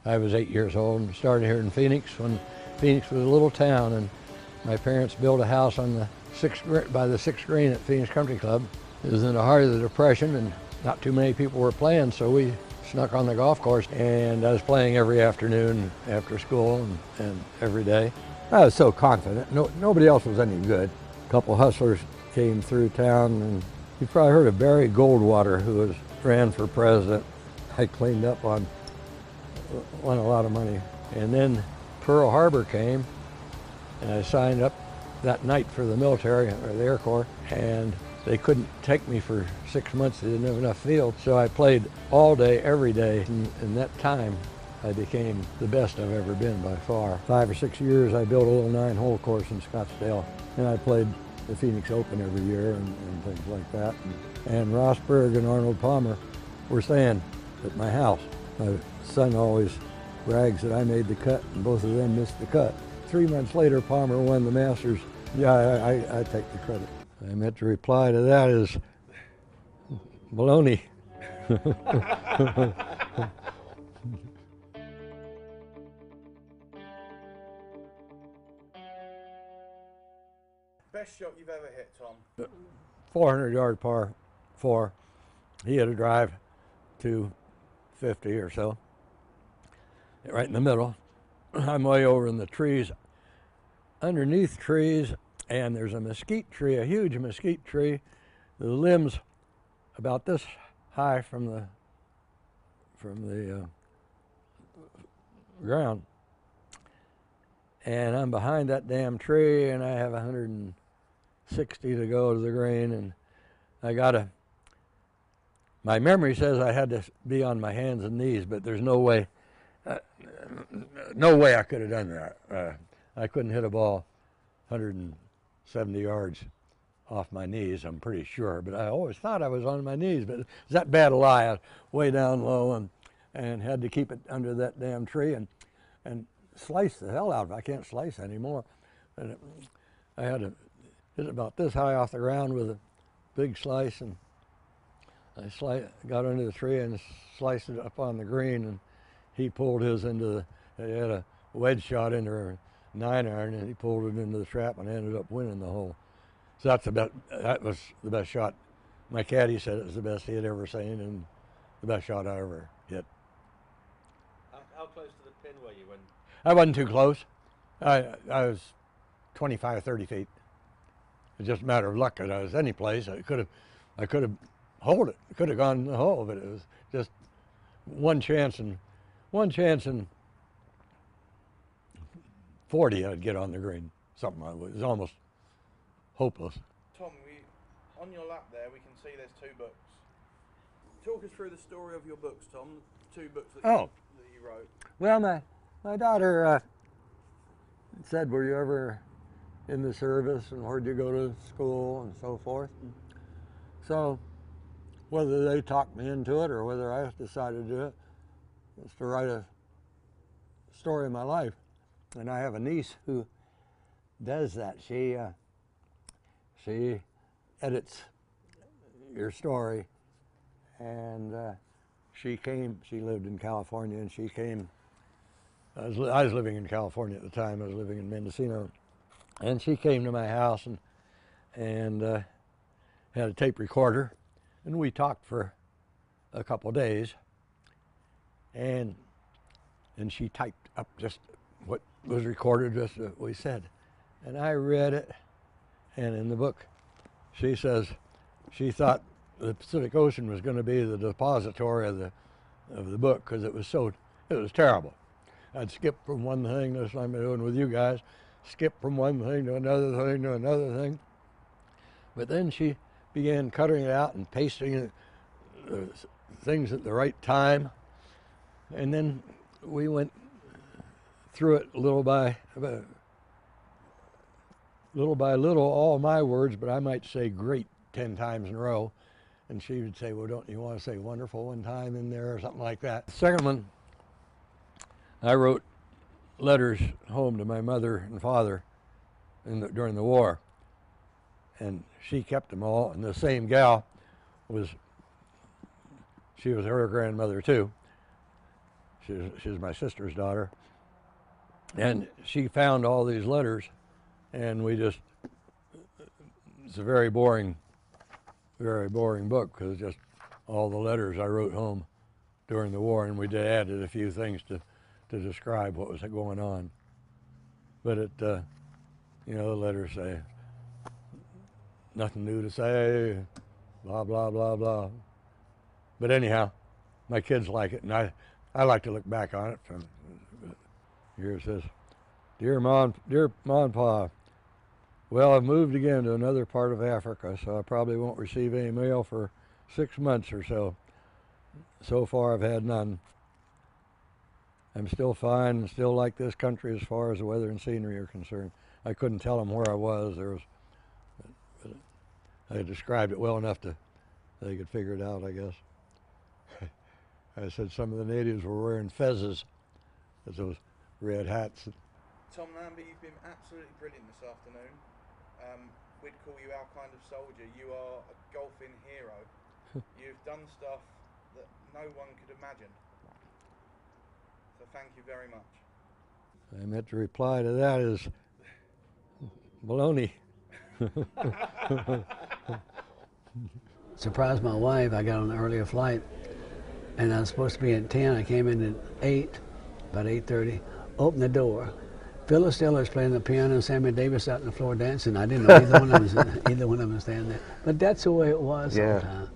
I was 8 years old and started here in Phoenix when Phoenix was a little town, and my parents built a house on the by the 6th green at Phoenix Country Club. It was in the heart of the Depression and not too many people were playing, so we snuck on the golf course, and I was playing every afternoon after school and every day. I was so confident. Nobody else was any good. A couple hustlers came through town, and you've probably heard of Barry Goldwater, who ran for president. I cleaned up on, won a lot of money. And then Pearl Harbor came, and I signed up that night for the military, or the Air Corps, and they couldn't take me for 6 months. They didn't have enough field. So I played all day, every day. In that time, I became the best I've ever been by far. 5 or 6 years, I built a little 9-hole course in Scottsdale, and I played the Phoenix Open every year and things like that. And Ross Berg and Arnold Palmer were staying at my house. My son always brags that I made the cut, and both of them missed the cut. 3 months later, Palmer won the Masters. Yeah, I take the credit. I meant to reply to that is baloney. Best shot you've ever hit, Tom? 400-yard par 4. He had a drive 250 or so, right in the middle. I'm way over in the trees, underneath trees, and there's a mesquite tree, a huge mesquite tree. The limbs about this high from the ground, and I'm behind that damn tree, and I have 160 to go to the green, and my memory says I had to be on my hands and knees, but there's no way I could have done that. I couldn't hit a ball 170 yards off my knees, I'm pretty sure, but I always thought I was on my knees, but it's that bad a lie. I was way down low and had to keep it under that damn tree and slice the hell out of it. I can't slice anymore. And I had to hit it about this high off the ground with a big slice, and I got under the tree and sliced it up on the green, and he pulled his he had a wedge shot into a 9-iron, and he pulled it into the trap and ended up winning the hole. So that was the best shot. My caddy said it was the best he had ever seen and the best shot I ever hit. How close to the pin were you when? I wasn't too close. I was 25, 30 feet. It's just a matter of luck that I was any place. I could have hold it. It could have gone in the hole, but it was just one chance in 40 I'd get on the green. Something it was almost hopeless. Tom, on your lap there, we can see there's 2 books. Talk us through the story of your books, Tom. 2 books that you wrote. Well, my daughter said, "Were you ever in the service, and where'd you go to school, and so forth?" And so, whether they talked me into it or whether I decided to do it, was to write a story of my life. And I have a niece who does that. She edits your story, and she lived in California, and she came. I was living in California at the time. I was living in Mendocino, and she came to my house and had a tape recorder, and we talked for a couple days, and she typed up just what was recorded, just what we said, and I read it. And in the book, she says she thought the Pacific Ocean was going to be the depository of the book, because it was terrible. I'd skip from one thing, just like I'm doing with you guys, skip from one thing to another thing to another thing. But then she began cutting it out and pasting things at the right time. And then we went through it little by little, all my words, but I might say great 10 times in a row. And she would say, "Well, don't you want to say wonderful one time in there," or something like that. The second one, I wrote letters home to my mother and father during the war. And she kept them all. And the same gal she was her grandmother too. she's my sister's daughter, and she found all these letters, and it's a very boring book because it's just all the letters I wrote home during the war, and we added a few things to describe what was going on. But the letters say, nothing new to say, blah, blah, blah, blah. But anyhow, my kids like it, and I like to look back on it. Here it says, Dear Ma and Pa, well, I've moved again to another part of Africa, so I probably won't receive any mail for 6 months or so. So far, I've had none. I'm still fine and still like this country as far as the weather and scenery are concerned. I couldn't tell them where I was. I described it well enough they could figure it out, I guess. I said some of the natives were wearing fezzes, with those red hats. Tom Lambie, you've been absolutely brilliant this afternoon. We'd call you our kind of soldier. You are a golfing hero. You've done stuff that no one could imagine. So thank you very much. I meant to reply to that is baloney. Surprised my wife. I got on an earlier flight, and I was supposed to be at 10. I came in at 8, about 8:30. Opened the door. Phyllis Diller's playing the piano, and Sammy Davis out on the floor dancing. I didn't know either one of them was standing there. But that's the way it was all the time.